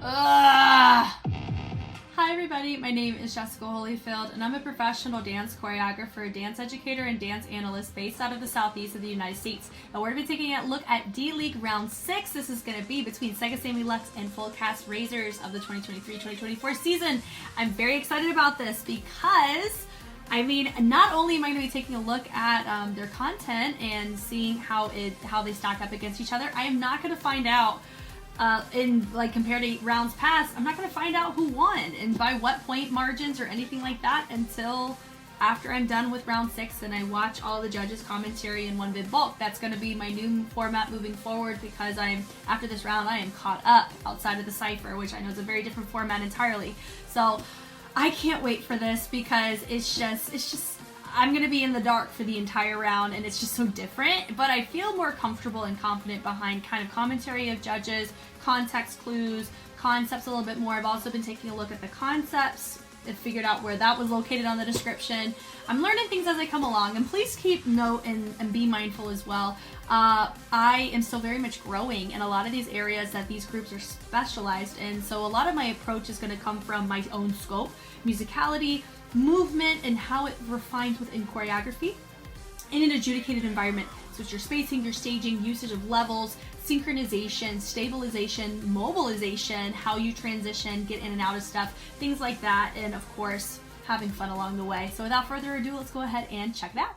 Ugh. Hi everybody, my name is Jessica Holyfield and I'm a professional dance choreographer, dance educator, and dance analyst based out of the southeast of the United States. And we're going to be taking a look at D.LEAGUE Round 6. This is going to be between Sega Sammy Lux and Fullcast Raiserz of the 2023-2024 season. I'm very excited about this because, I mean, not only am I going to be taking a look at their content and seeing how they stack up against each other, I am not going to find out compared to rounds past, I'm not going to find out who won and by what point margins or anything like that until after I'm done with round 6 and I watch all the judges' commentary in one big bulk. That's going to be my new format moving forward because after this round I am caught up outside of the Cypher, which I know is a very different format entirely. So I can't wait for this because it's just I'm going to be in the dark for the entire round and it's just so different, but I feel more comfortable and confident behind kind of commentary of judges, context clues, concepts a little bit more. I've also been taking a look at the concepts and figured out where that was located on the description. I'm learning things as I come along, and please keep note and be mindful as well. I am still very much growing in a lot of these areas that these groups are specialized in, so a lot of my approach is going to come from my own scope, musicality, movement, and how it refines within choreography in an adjudicated environment. So it's your spacing, your staging, usage of levels, synchronization, stabilization, mobilization, how you transition, get in and out of stuff, things like that, and of course, having fun along the way. So without further ado, let's go ahead and check it out.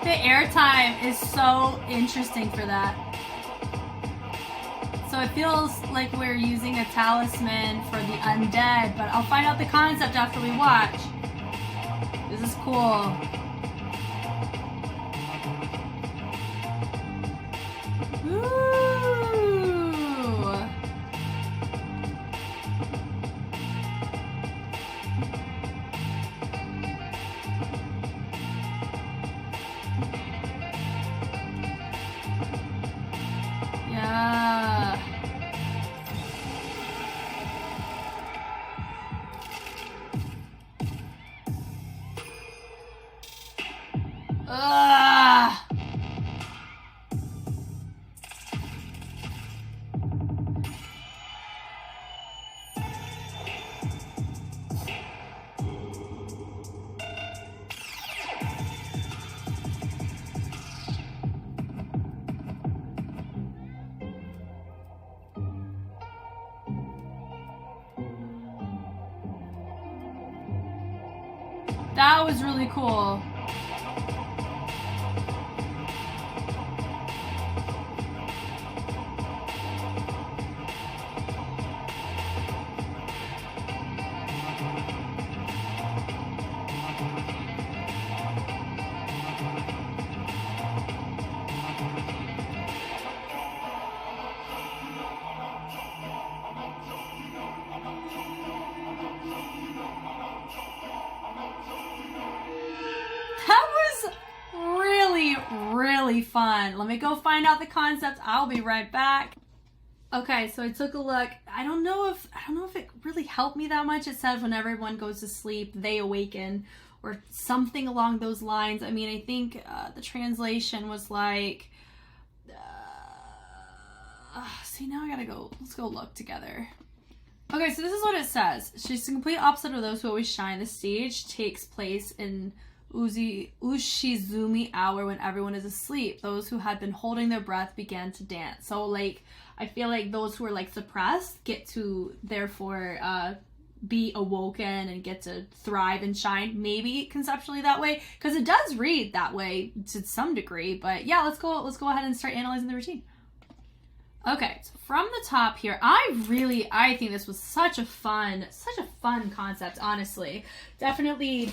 The airtime is so interesting for that. So it feels like we're using a talisman for the undead, but I'll find out the concept after we watch. This is cool. Ooh. Yeah. Ugh. That was really cool. That was really fun. Let me go find out the concept. I'll be right back. Okay, so I took a look. I don't know if it really helped me that much. It said when everyone goes to sleep, they awaken, or something along those lines. I mean, I think the translation was like, see, now I gotta go. Let's go look together. Okay, so this is what it says. She's the complete opposite of those who always shine. The stage takes place in Ushizumi hour when everyone is asleep. Those who had been holding their breath began to dance. So, like, I feel like those who are, like, suppressed get to, therefore, be awoken and get to thrive and shine. Maybe conceptually that way, because it does read that way to some degree. But, yeah, let's go ahead and start analyzing the routine. Okay, so from the top here, I think this was such a fun concept, honestly. Definitely,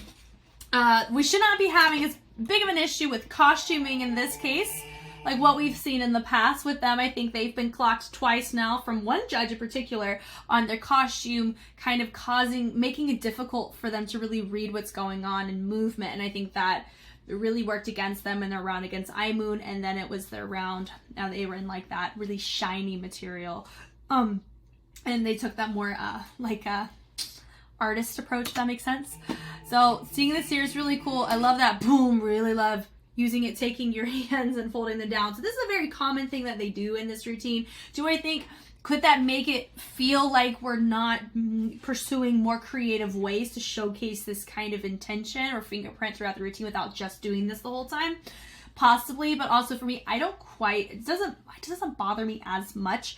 we should not be having as big of an issue with costuming in this case, like what we've seen in the past with them. I think they've been clocked twice now from one judge in particular on their costume kind of making it difficult for them to really read what's going on in movement. And I think that it really worked against them in their round against iMoon, and then it was their round. Now they were in like that really shiny material. And they took that more artist approach, if that makes sense. So seeing this here is really cool. I love that boom, really love using it, taking your hands and folding them down. So this is a very common thing that they do in this routine. Do I think, could that make it feel like we're not pursuing more creative ways to showcase this kind of intention or fingerprint throughout the routine without just doing this the whole time? Possibly, but also for me, it doesn't bother me as much.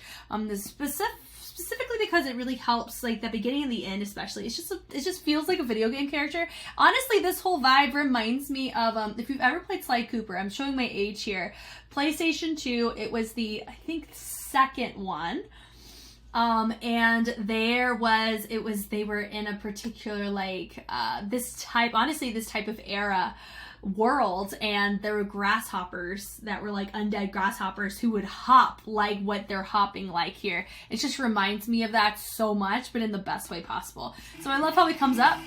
Specifically because it really helps, like the beginning and the end especially. It just feels like a video game character. Honestly, this whole vibe reminds me of, if you've ever played Sly Cooper, I'm showing my age here. PlayStation 2, it was the, I think, second one. And they were in a particular, like, this type of era world, and there were grasshoppers that were like undead grasshoppers who would hop like what they're hopping like here. It just reminds me of that so much, but in the best way possible. So I love how it comes up,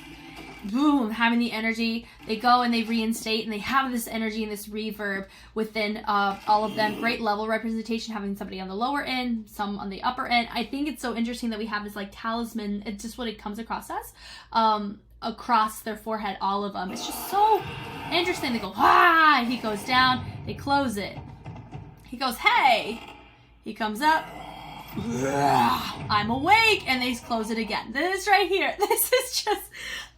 boom, having the energy. They go and they reinstate, and they have this energy and this reverb within all of them. Great level representation, having somebody on the lower end, some on the upper end. I think it's so interesting that we have this like talisman. It's just what it comes across as. Across their forehead, all of them. It's just so interesting. They go, ah, he goes down, they close it. He goes, hey, he comes up, I'm awake, and they close it again. This right here, this is just,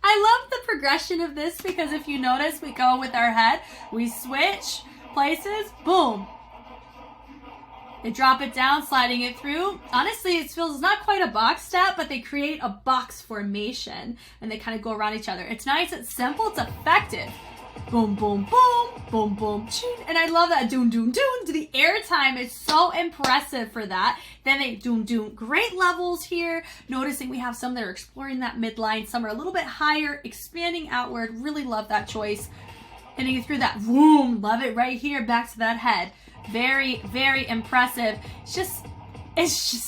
I love the progression of this, because if you notice, we go with our head, we switch places, boom. They drop it down, sliding it through. Honestly, it feels not quite a box step, but they create a box formation, and they kind of go around each other. It's nice, it's simple, it's effective. Boom, boom, boom, boom, boom, ching. And I love that doom, doom, doom. The airtime is so impressive for that. Then they doom, doom. Great levels here. Noticing we have some that are exploring that midline. Some are a little bit higher, expanding outward. Really love that choice. Hitting it through that. Boom. Love it right here. Back to that head. Very, very impressive. It's just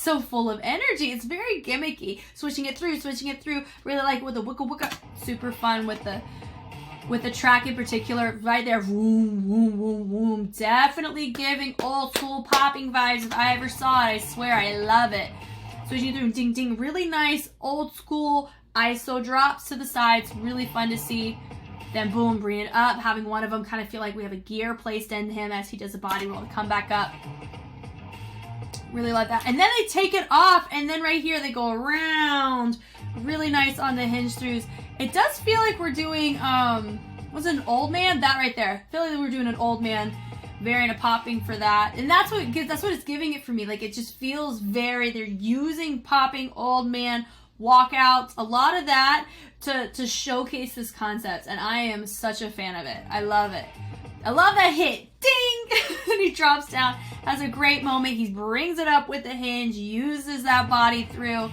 so full of energy. It's very gimmicky. Switching it through. Really like with the wicka wicka. Super fun with the track in particular. Right there. Boom, boom, boom, boom. Definitely giving old school popping vibes if I ever saw it. I swear, I love it. Switching through. Ding, ding. Really nice old school ISO drops to the sides. Really fun to see. Then boom, bring it up, having one of them kind of feel like we have a gear placed in him as he does a body roll to come back up. Really like that. And then they take it off, and then right here they go around. Really nice on the hinge throughs. It does feel like we're doing, was it an old man? That right there. I feel like we're doing an old man variant of popping for that. And that's what it's giving it for me. Like, it just feels they're using popping old man walkouts, a lot of that to showcase this concept, and I am such a fan of it. I love it. I love that hit. Ding! And he drops down. Has a great moment. He brings it up with the hinge, uses that body through,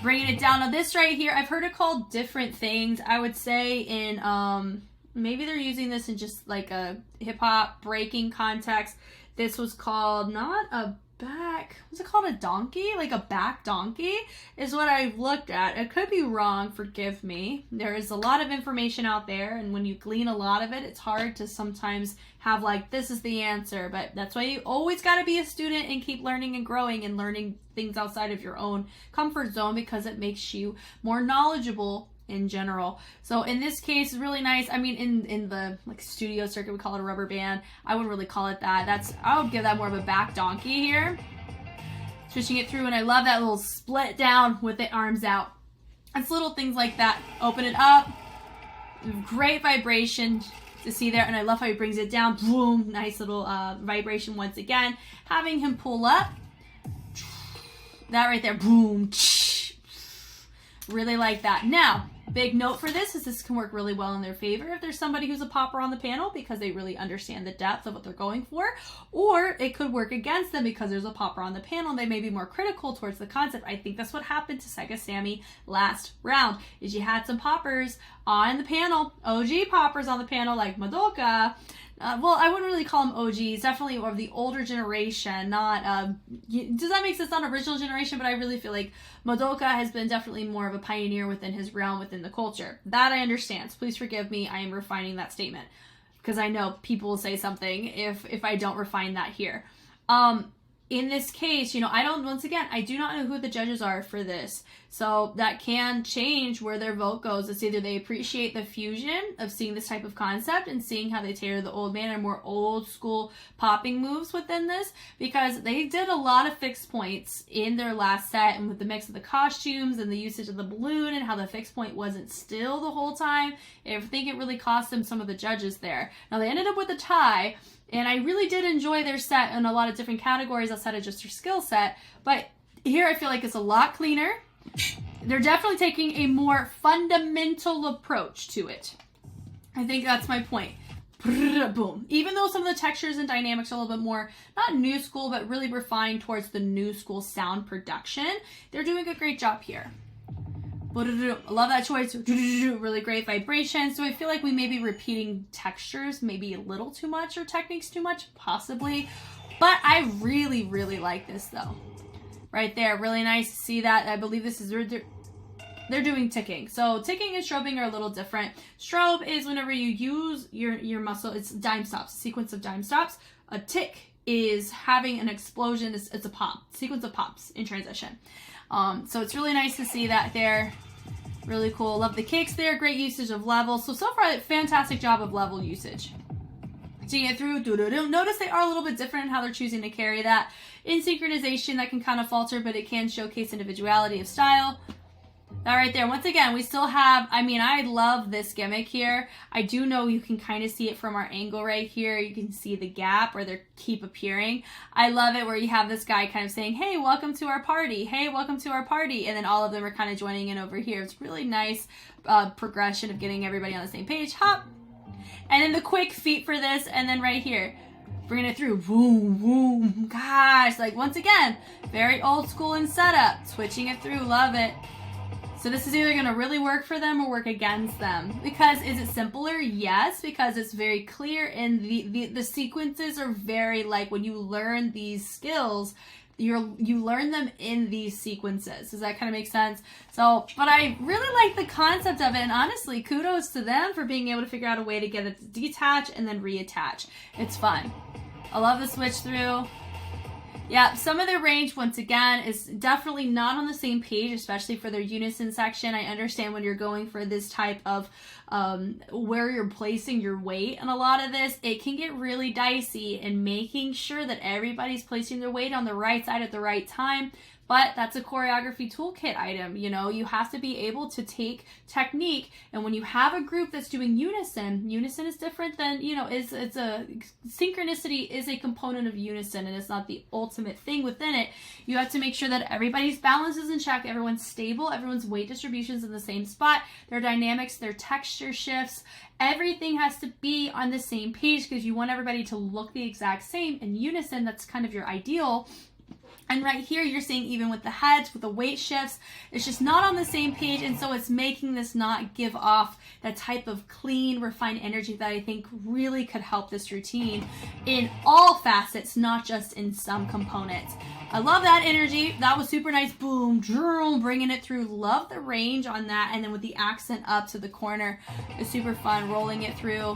bringing it down. Now this right here, I've heard it called different things. I would say in maybe they're using this in just like a hip-hop breaking context. This was called not a back, was it called a donkey? Like a back donkey is what I've looked at. It could be wrong, forgive me. There is a lot of information out there, and when you glean a lot of it, it's hard to sometimes have like, this is the answer, but that's why you always got to be a student and keep learning and growing and learning things outside of your own comfort zone, because it makes you more knowledgeable in general. So in this case, it's really nice. I mean, in the like studio circuit, we call it a rubber band. I wouldn't really call it that. I would give that more of a back donkey here. Switching it through, and I love that little split down with the arms out. It's little things like that. Open it up. Great vibration to see there, and I love how he brings it down. Boom, nice little vibration once again. Having him pull up. That right there. Boom. Really like that. Now, big note for this is this can work really well in their favor if there's somebody who's a popper on the panel because they really understand the depth of what they're going for, or it could work against them because there's a popper on the panel and they may be more critical towards the concept. I think that's what happened to Sega Sammy last round, is you had some poppers on the panel. OG poppers on the panel like Madoka. Well, I wouldn't really call them OGs, definitely of the older generation, not, does that make sense? Not original generation, but I really feel like Madoka has been definitely more of a pioneer within his realm, within the culture. That I understand, so please forgive me, I am refining that statement, because I know people will say something if I don't refine that here. In this case, you know, I do not know who the judges are for this. So that can change where their vote goes. It's either they appreciate the fusion of seeing this type of concept and seeing how they tailor the old man and more old school popping moves within this, because they did a lot of fixed points in their last set, and with the mix of the costumes and the usage of the balloon and how the fixed point wasn't still the whole time, I think it really cost them some of the judges there. Now they ended up with a tie, and I really did enjoy their set in a lot of different categories outside of just their skill set. But here I feel like it's a lot cleaner. They're definitely taking a more fundamental approach to it. I think that's my point. Boom. Even though some of the textures and dynamics are a little bit more, not new school, but really refined towards the new school sound production, they're doing a great job here. I love that choice. Really great vibrations. So I feel like we may be repeating textures maybe a little too much, or techniques too much, possibly. But I really, really like this though. Right there, really nice to see that. I believe this is, they're doing ticking. So ticking and strobing are a little different. Strobe is whenever you use your muscle, it's dime stops, a sequence of dime stops. A tick is having an explosion, it's a pop, sequence of pops in transition. So it's really nice to see that there. Really cool. Love the kicks there. Great usage of level. So far, fantastic job of level usage. Seeing it through. Notice they are a little bit different in how they're choosing to carry that. In synchronization, that can kind of falter, but it can showcase individuality of style. That right there. Once again, we still have, I love this gimmick here. I do know you can kind of see it from our angle right here. You can see the gap where they keep appearing. I love it where you have this guy kind of saying, hey, welcome to our party. Hey, welcome to our party. And then all of them are kind of joining in over here. It's really nice progression of getting everybody on the same page. Hop. And then the quick feet for this. And then right here, bringing it through. Boom, boom. Gosh, like once again, very old school in setup. Switching it through. Love it. So this is either going to really work for them or work against them. Because is it simpler? Yes, because it's very clear, and the sequences are very, like, when you learn these skills, you learn them in these sequences. Does that kind of make sense? So, but I really like the concept of it, and honestly, kudos to them for being able to figure out a way to get it to detach and then reattach. It's fun. I love the switch through. Yeah, some of their range, once again, is definitely not on the same page, especially for their unison section. I understand when you're going for this type of where you're placing your weight, and a lot of this, it can get really dicey in making sure that everybody's placing their weight on the right side at the right time. But that's a choreography toolkit item. You know, you have to be able to take technique, and when you have a group that's doing unison is different than, you know, it's a synchronicity is a component of unison, and it's not the ultimate thing within it. You have to make sure that everybody's balance is in check, everyone's stable, everyone's weight distribution's in the same spot, their dynamics, their texture shifts, everything has to be on the same page, because you want everybody to look the exact same in unison. That's kind of your ideal. And right here, you're seeing even with the heads, with the weight shifts, it's just not on the same page. And so it's making this not give off that type of clean, refined energy that I think really could help this routine in all facets, not just in some components. I love that energy. That was super nice. Boom, bringing it through. Love the range on that. And then with the accent up to the corner, it's super fun, rolling it through.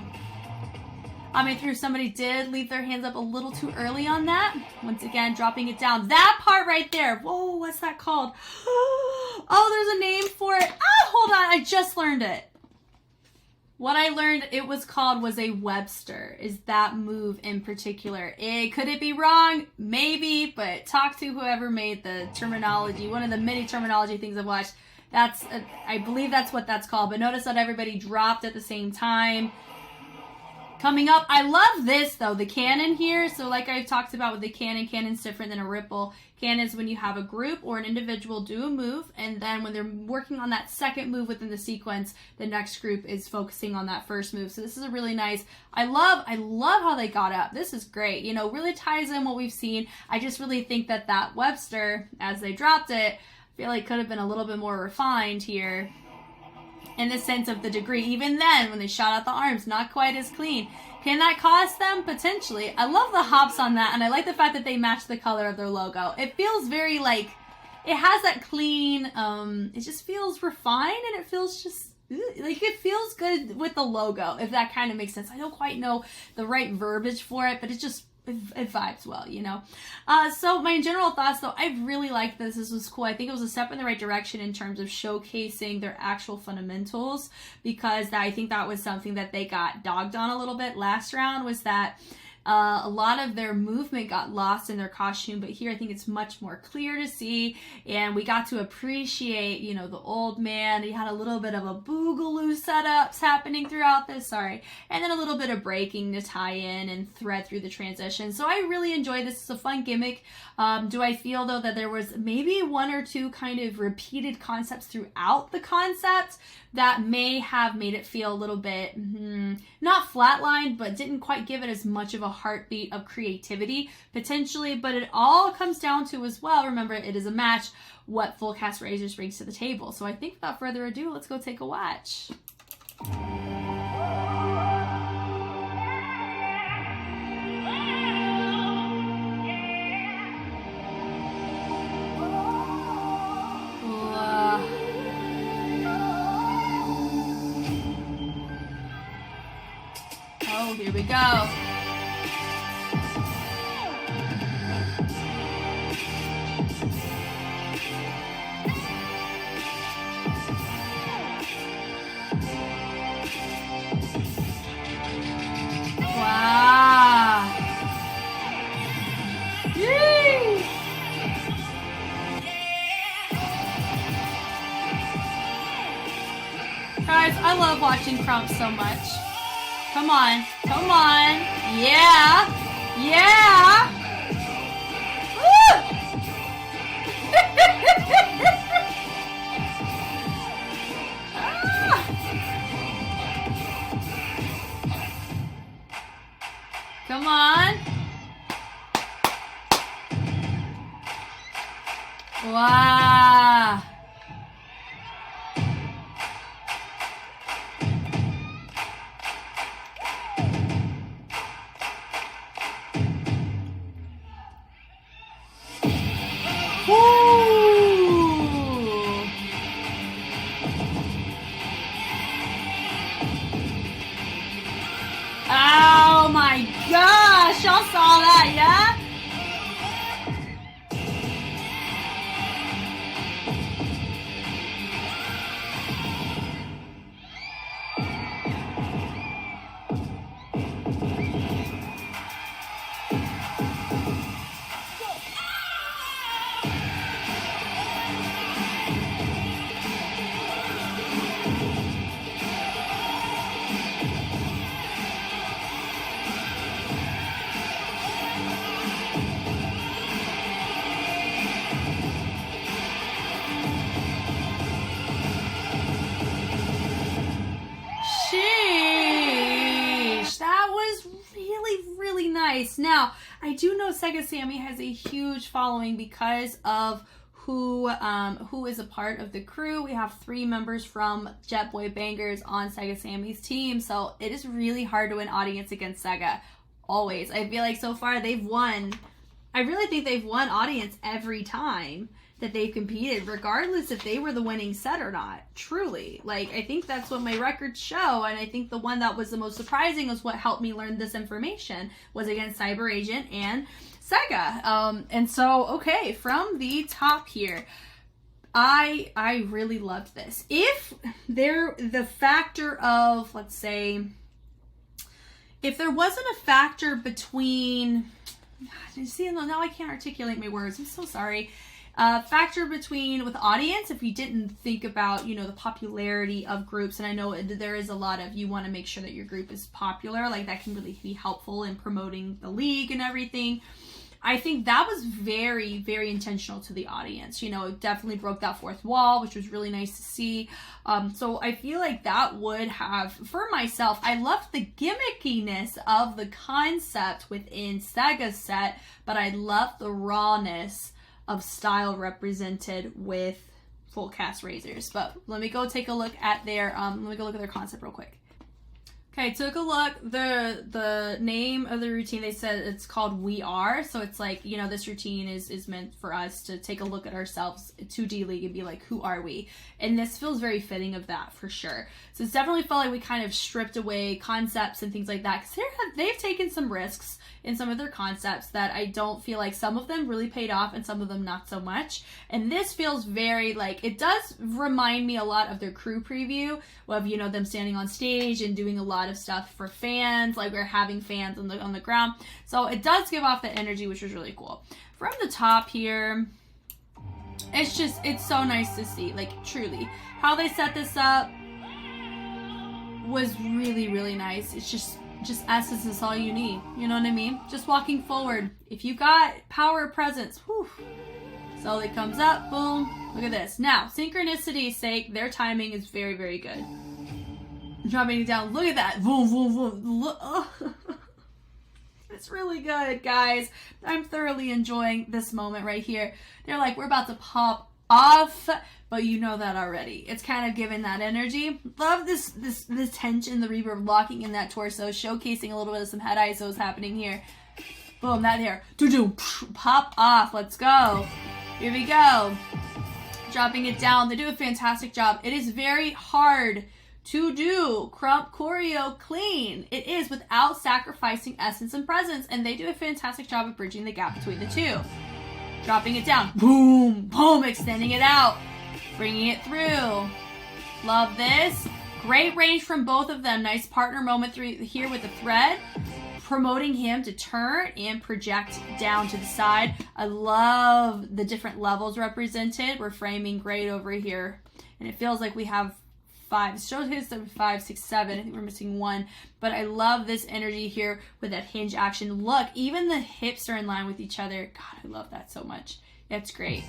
Somebody did leave their hands up a little too early on that. Once again, dropping it down. That part right there. Whoa, what's that called? Oh, there's a name for it. Hold on. I just learned it. What I learned it was called was a Webster, is that move in particular. Could it be wrong? Maybe, but talk to whoever made the terminology. One of the many terminology things I've watched. I believe that's what that's called. But notice that everybody dropped at the same time. Coming up, I love this though, the cannon here. So like I've talked about with the cannon's different than a ripple. Cannon is when you have a group or an individual do a move, and then when they're working on that second move within the sequence, the next group is focusing on that first move. So this is a really nice, I love how they got up. This is great. You know, really ties in what we've seen. I just really think that Webster, as they dropped it, I feel like could have been a little bit more refined here. in the sense of the degree. Even then, when they shot out the arms, not quite as clean. Can that cost them? Potentially. I love the hops on that, and I like the fact that they match the color of their logo. It feels very like, it has that clean, it just feels refined, and it feels just, like, it feels good with the logo, if that kind of makes sense. I don't quite know the right verbiage for it, but it just, it vibes well, you know. So my general thoughts, though, I really liked this. This was cool. I think it was a step in the right direction in terms of showcasing their actual fundamentals, because I think that was something that they got dogged on a little bit last round, was that a lot of their movement got lost in their costume, but here I think it's much more clear to see, and we got to appreciate, you know, the old man. He had a little bit of a boogaloo setups happening throughout this, and then a little bit of breaking to tie in and thread through the transition. So I really enjoyed this. It's a fun gimmick. Do I feel, though, that there was maybe one or two kind of repeated concepts throughout the concept that may have made it feel a little bit, not flatlined, but didn't quite give it as much of a heartbeat of creativity, potentially. But it all comes down to, as well, remember, it is a match, what Fullcast Raiserz brings to the table. So I think without further ado, let's go take a watch. Oh, here we go. Wow. Yay. Guys, I love watching Crump so much. Come on. Come on. Yeah. Yeah. Woo. Ah. Come on. Wow. Oh my gosh, y'all saw that, yeah? Nice. Now, I do know Sega Sammy has a huge following because of who is a part of the crew. We have 3 members from Jet Boy Bangers on Sega Sammy's team, so it is really hard to win audience against Sega. Always. I feel like so far they've won. I really think they've won audience every time that they've competed, regardless if they were the winning set or not. Truly. Like, I think that's what my records show, and I think the one that was the most surprising was what helped me learn this information was against Cyber Agent and Sega. And so, okay, from the top here, I really loved this. If the factor of, let's say, if there wasn't a factor between, see, now I can't articulate my words, I'm so sorry. Factor between with audience, if you didn't think about, you know, the popularity of groups, and I know there is a lot of, you want to make sure that your group is popular, like that can really be helpful in promoting the league and everything. I think that was very, very intentional to the audience. You know, it definitely broke that fourth wall, which was really nice to see. So I feel like that would have, for myself, I loved the gimmickiness of the concept within Sega's set, but I loved the rawness of style represented with Fullcast Raiserz. But let me go take a look at their concept real quick. Okay, took a look. The name of the routine, they said it's called We Are. So it's like, you know, this routine is meant for us to take a look at ourselves to D.LEAGUE and be like, who are we? And this feels very fitting of that for sure. So it's definitely felt like we kind of stripped away concepts and things like that. Because they've taken some risks in some of their concepts that I don't feel like some of them really paid off and some of them not so much. And this feels very like, it does remind me a lot of their crew preview of, you know, them standing on stage and doing a lot of stuff for fans, like we're having fans on the ground. So it does give off that energy, which is really cool. From the top here, it's so nice to see, like truly how they set this up was really, really nice. It's just essence is all you need. You know what I mean? Just walking forward. If you got power of presence, whew. So it comes up, boom. Look at this. Now, synchronicity's sake, their timing is very, very good. Dropping it down. Look at that. Boom, boom, boom. Look. Oh. It's really good, guys. I'm thoroughly enjoying this moment right here. They're like, we're about to pop off, but you know that already. It's kind of giving that energy. Love this tension, the reverb locking in that torso, showcasing a little bit of some head ISOs happening here. Boom, that here. Pop off. Let's go. Here we go. Dropping it down. They do a fantastic job. It is very hard to do Crump choreo clean. It is without sacrificing essence and presence, and they do a fantastic job of bridging the gap between the two. Dropping it down. Boom, boom, extending it out. Bringing it through. Love this. Great range from both of them. Nice partner moment here with the thread. Promoting him to turn and project down to the side. I love the different levels represented. We're framing great over here. And it feels like we have 5. It shows his 5, 6, 7. I think we're missing 1. But I love this energy here with that hinge action. Look, even the hips are in line with each other. God, I love that so much. That's great.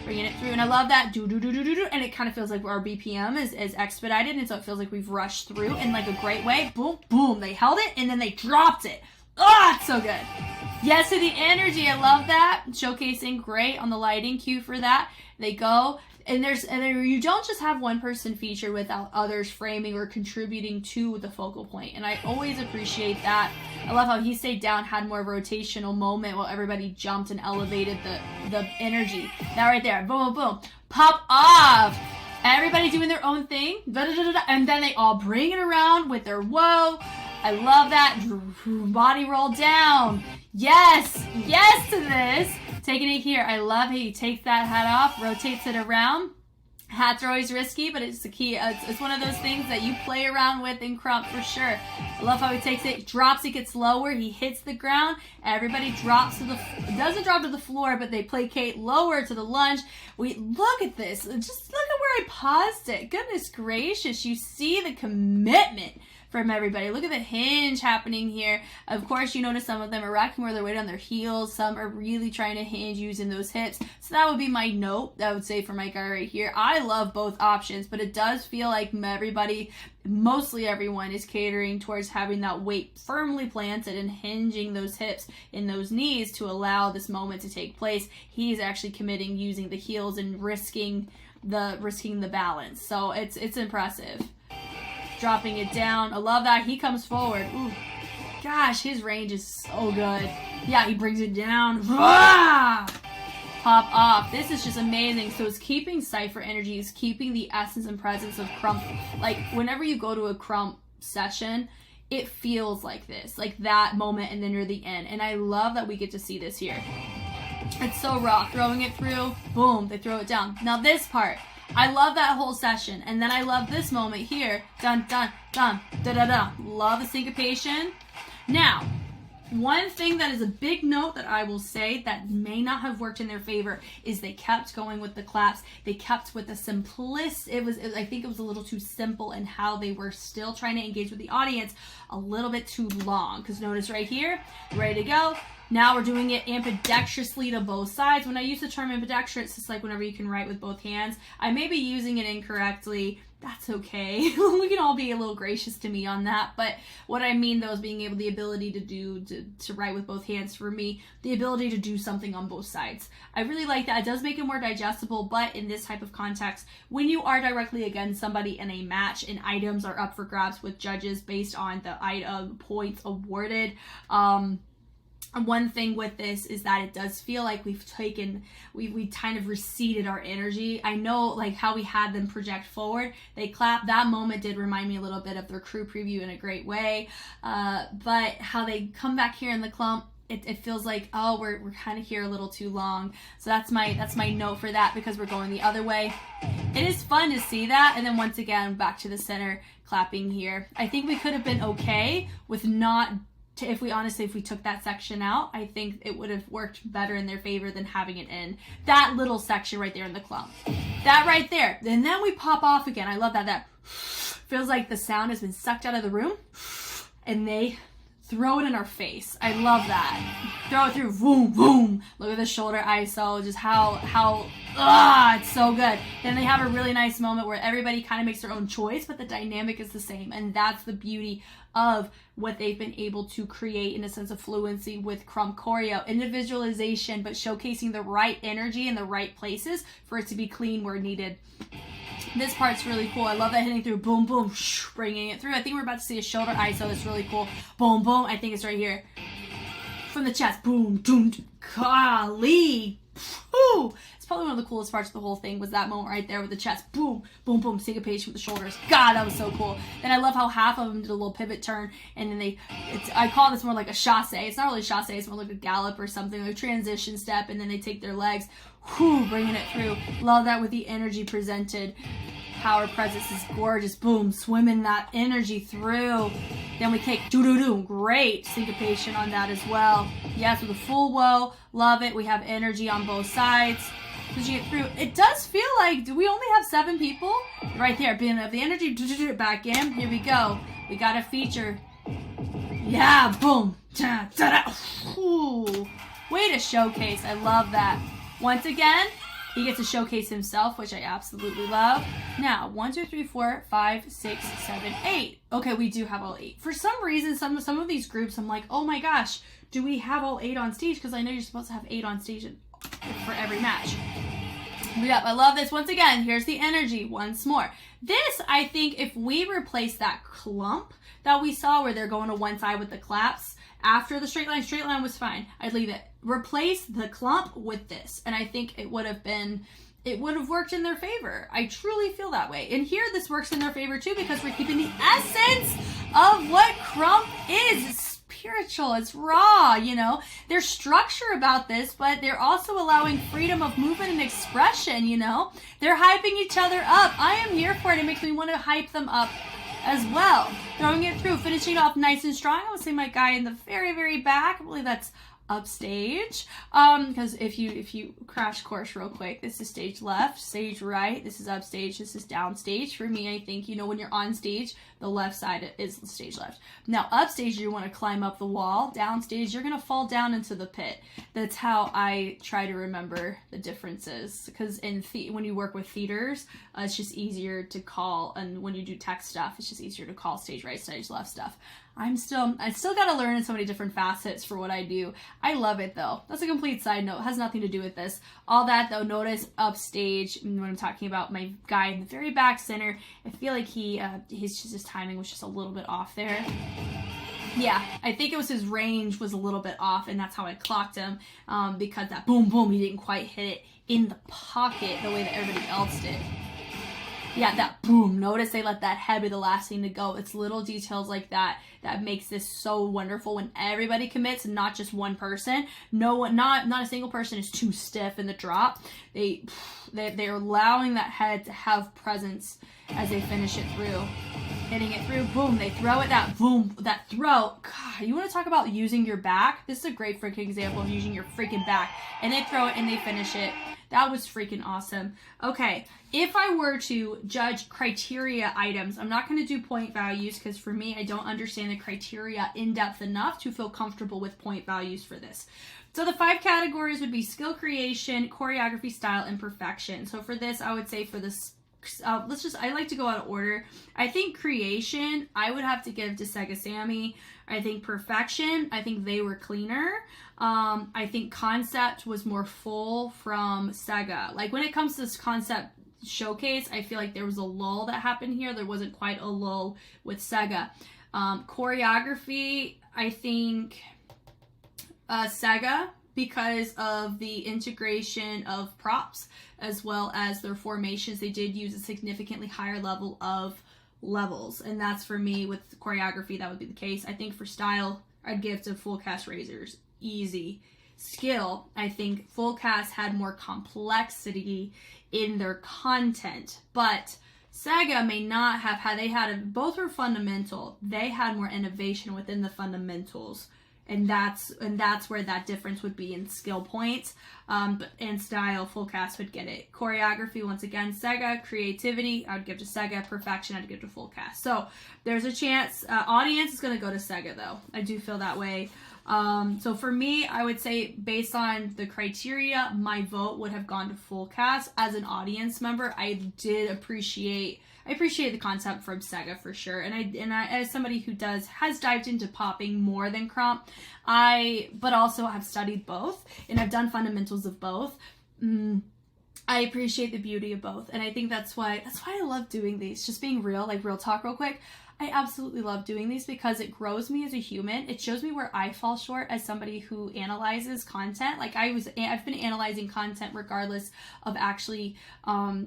Bringing it through, and I love that do, and it kind of feels like our BPM is expedited, and so it feels like we've rushed through in like a great way. Boom, boom, they held it, and then they dropped it. Oh, it's so good. Yes, to the energy, I love that. Showcasing great on the lighting cue for that. They go, and you don't just have one person feature without others framing or contributing to the focal point, and I always appreciate that. I love how he stayed down, had more of a rotational moment while everybody jumped and elevated the energy. That right there, boom, boom, pop off. Everybody doing their own thing, and then they all bring it around with their whoa. I love that. Body roll down. Yes, yes to this. Taking it here. I love how he takes that hat off, rotates it around. Hats are always risky, but it's the key. It's one of those things that you play around with in Crump for sure. I love how he takes it, drops, it gets lower, he hits the ground, everybody drops to doesn't drop to the floor, but they placate lower to the lunge. Look at this. Just look at where I paused it. Goodness gracious, you see the commitment from everybody. Look at the hinge happening here. Of course, you notice some of them are rocking more their weight on their heels. Some are really trying to hinge using those hips. So that would be my note, I would say, for my guy right here. I love both options, but it does feel like everybody, mostly everyone, is catering towards having that weight firmly planted and hinging those hips and those knees to allow this moment to take place. He's actually committing using the heels and risking the balance. So it's impressive. Dropping it down. I love that. He comes forward. Ooh. Gosh, his range is so good. Yeah, he brings it down. Pop off. This is just amazing. So it's keeping Cypher energy. It's keeping the essence and presence of Crump. Like, whenever you go to a Crump session, it feels like this. Like that moment and then you're the end. And I love that we get to see this here. It's so raw. Throwing it through. Boom. They throw it down. Now this part. I love that whole session. And then I love this moment here. Dun, dun, dun, da, da, da. Love the syncopation. Now, one thing that is a big note that I will say that may not have worked in their favor is they kept going with the claps. They kept with the simplicity. I think it was a little too simple in how they were still trying to engage with the audience. A little bit too long. Because notice right here, ready to go. Now we're doing it ambidextrously to both sides. When I use the term ambidextrous, it's just like whenever you can write with both hands. I may be using it incorrectly, that's okay. We can all be a little gracious to me on that. But what I mean though is being able the ability to write with both hands. For me, the ability to do something on both sides. I really like that. It does make it more digestible, but in this type of context, when you are directly against somebody in a match and items are up for grabs with judges based on the item points awarded, one thing with this is that it does feel like we kind of receded our energy. I know like how we had them project forward, they clap. That moment did remind me a little bit of their crew preview in a great way. But how they come back here in the clump, it feels like, oh, we're kind of here a little too long. So that's my note for that, because we're going the other way. It is fun to see that. And then once again, back to the center, clapping here. I think we could have been okay with not, if we took that section out, I think it would have worked better in their favor than having it in that little section right there in the clump. That right there. And then we pop off again. I love that. That feels like the sound has been sucked out of the room and they throw it in our face. I love that. Throw it through. Boom, boom. Look at the shoulder ISO. Just it's so good. Then they have a really nice moment where everybody kind of makes their own choice, but the dynamic is the same. And that's the beauty of what they've been able to create in a sense of fluency with Crump Choreo. Individualization, but showcasing the right energy in the right places for it to be clean where needed. This part's really cool. I love that hitting through. Boom, boom, bringing it through. I think we're about to see a shoulder ISO that's really cool. Boom, boom. I think it's right here. From the chest. Boom, doom, golly. Woo. It's probably one of the coolest parts of the whole thing was that moment right there with the chest. Boom, boom, boom. Syncopation with the shoulders. God, that was so cool. And I love how half of them did a little pivot turn. And then I call this more like a chasse. It's not really a chasse. It's more like a gallop or something. Like a transition step. And then they take their legs. Whew, bringing it through. Love that with the energy presented. Power presence is gorgeous. Boom, swimming that energy through. Then we take doo-doo-doo. Great syncopation on that as well. Yes, with a full woe. Love it. We have energy on both sides. As you get through, it does feel like, do we only have 7 people? Right there, being of the energy, back in. Here we go. We got a feature. Yeah, boom. Ooh. Way to showcase. I love that. Once again, he gets to showcase himself, which I absolutely love. Now, 1, 2, 3, 4, 5, 6, 7, 8. Okay, we do have all 8. For some reason, some of these groups, I'm like, oh my gosh, do we have all 8 on stage? Because I know you're supposed to have 8 on stage for every match. Yep, I love this. Once again, here's the energy once more. This, I think, if we replace that clump that we saw where they're going to one side with the claps, after the straight line was fine. I'd leave it. Replace the clump with this. And I think it would have worked in their favor. I truly feel that way. And here this works in their favor too, because we're keeping the essence of what Crump is. It's spiritual, it's raw, you know. There's structure about this, but they're also allowing freedom of movement and expression, you know. They're hyping each other up. I am here for it. It makes me want to hype them up as well. Throwing it through, finishing off nice and strong. I would say my guy in the very, very back. I believe that's upstage. Because if you crash course real quick, this is stage left, stage right, this is upstage, this is downstage. For me, I think, you know, when you're on stage, the left side is the stage left. Now, upstage, you want to climb up the wall. Downstage, you're going to fall down into the pit. That's how I try to remember the differences. Because when you work with theaters, it's just easier to call, and when you do tech stuff, it's just easier to call stage right, stage left stuff. I still got to learn in so many different facets for what I do. I love it though. That's a complete side note. It has nothing to do with this. All that though, notice upstage when I'm talking about my guy in the very back center. I feel like his timing was just a little bit off there. Yeah, I think it was his range was a little bit off, and that's how I clocked him, because that boom, boom, he didn't quite hit it in the pocket the way that everybody else did. Yeah, that boom. Notice they let that head be the last thing to go. It's little details like that that makes this so wonderful when everybody commits, not just one person. No one, not a single person is too stiff in the drop. They're allowing that head to have presence as they finish it through. Hitting it through, boom, they throw it, that boom, that throw. God, you want to talk about using your back? This is a great freaking example of using your freaking back. And they throw it and they finish it. That was freaking awesome. Okay, if I were to judge criteria items, I'm not going to do point values because for me, I don't understand the criteria in depth enough to feel comfortable with point values for this. So the 5 categories would be skill creation, choreography, style, and perfection. So for this, I would say for this I like to go out of order. I think creation, I would have to give to Sega Sammy. I think perfection, I think they were cleaner. I think concept was more full from Sega. Like when it comes to this concept showcase, I feel like there was a lull that happened here. There wasn't quite a lull with Sega. Choreography, I think Sega, because of the integration of props as well as their formations, they did use a significantly higher level of levels, and that's for me with choreography, that would be the case. I think for style, I'd give to Fullcast Raiserz. Easy. Skill, I think Fullcast had more complexity in their content, but Sega may not have had, both were fundamental. They had more innovation within the fundamentals. And that's where that difference would be in skill points. But in style, Fullcast would get it. Choreography, once again, Sega. Creativity, I would give to Sega. Perfection, I'd give to Fullcast. So there's a chance. Audience is going to go to Sega, though. I do feel that way. So for me, I would say based on the criteria, my vote would have gone to Fullcast. As an audience member, I appreciate the concept from Sega for sure, and I as somebody who has dived into popping more than Crump, but also have studied both, and I've done fundamentals of both. I appreciate the beauty of both, and I think that's why I love doing these. Just being real, like real talk, real quick. I absolutely love doing these because it grows me as a human. It shows me where I fall short as somebody who analyzes content. Like I've been analyzing content regardless of actually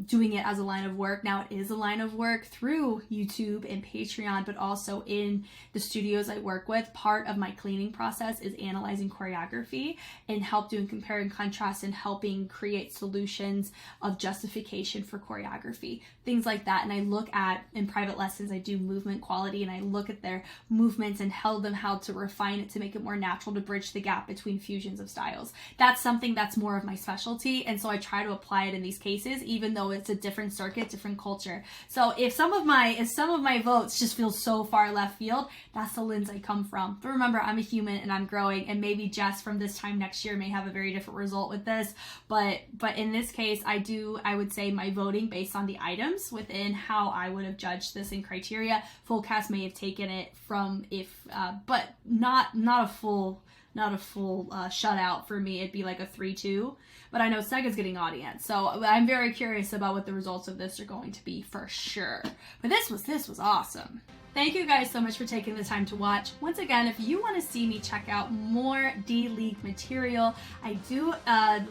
doing it as a line of work. Now it is a line of work through YouTube and Patreon, but also in the studios I work with. Part of my cleaning process is analyzing choreography and help doing compare and contrast and helping create solutions of justification for choreography, things like that. And I look at, in private lessons, I do movement quality, and I look at their movements and tell them how to refine it to make it more natural, to bridge the gap between fusions of styles. That's something that's more of my specialty, and so I try to apply it in these cases, even though it's a different circuit, different culture. So if some of my votes just feel so far left field, that's the lens I come from. But remember, I'm a human and I'm growing, and maybe Jess from this time next year may have a very different result with this, but in this case, I would say my voting based on the items within how I would have judged this in criteria. Fullcast may have taken it from but not a full shutout for me. It'd be like a 3-2, but I know Sega's getting audience, so I'm very curious about what the results of this are going to be for sure. But this was awesome. Thank you guys so much for taking the time to watch. Once again, if you want to see me check out more D.LEAGUE material, I do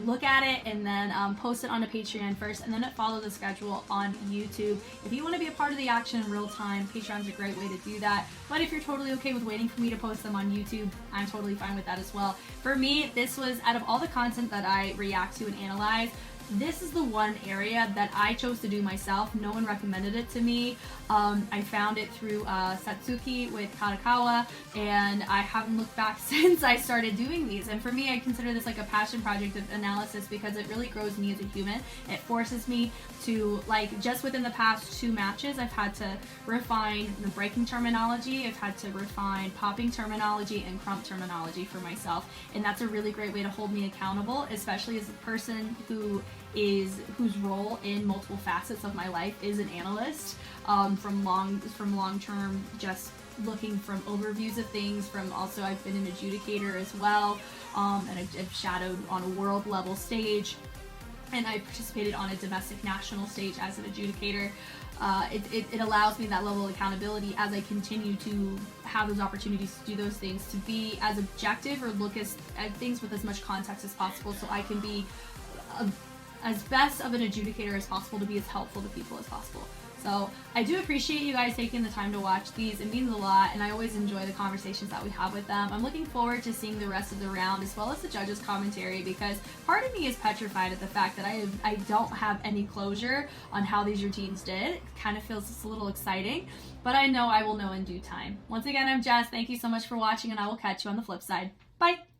look at it and then post it on a Patreon first, and then follow the schedule on YouTube. If you want to be a part of the action in real time, Patreon's a great way to do that. But if you're totally okay with waiting for me to post them on YouTube, I'm totally fine with that as well. For me, this was, out of all the content that I react to and analyze, this is the one area that I chose to do myself. No one recommended it to me. I found it through Satsuki with Kadakawa, and I haven't looked back since I started doing these. And for me, I consider this like a passion project of analysis because it really grows me as a human. It forces me to, like, just within the past 2 matches, I've had to refine the breaking terminology, I've had to refine popping terminology and crump terminology for myself. And that's a really great way to hold me accountable, especially as a person whose role in multiple facets of my life is an analyst, from long-term, just looking from overviews of things, from also I've been an adjudicator as well, and I've shadowed on a world level stage, and I participated on a domestic national stage as an adjudicator. It allows me that level of accountability as I continue to have those opportunities to do those things, to be as objective or look at things with as much context as possible, so I can be as best of an adjudicator as possible, to be as helpful to people as possible. So I do appreciate you guys taking the time to watch these. It means a lot, and I always enjoy the conversations that we have with them. I'm looking forward to seeing the rest of the round as well as the judges' commentary, because part of me is petrified at the fact that I don't have any closure on how these routines did. It kind of feels just a little exciting, but I know I will know in due time. Once again, I'm Jess. Thank you so much for watching, and I will catch you on the flip side. Bye!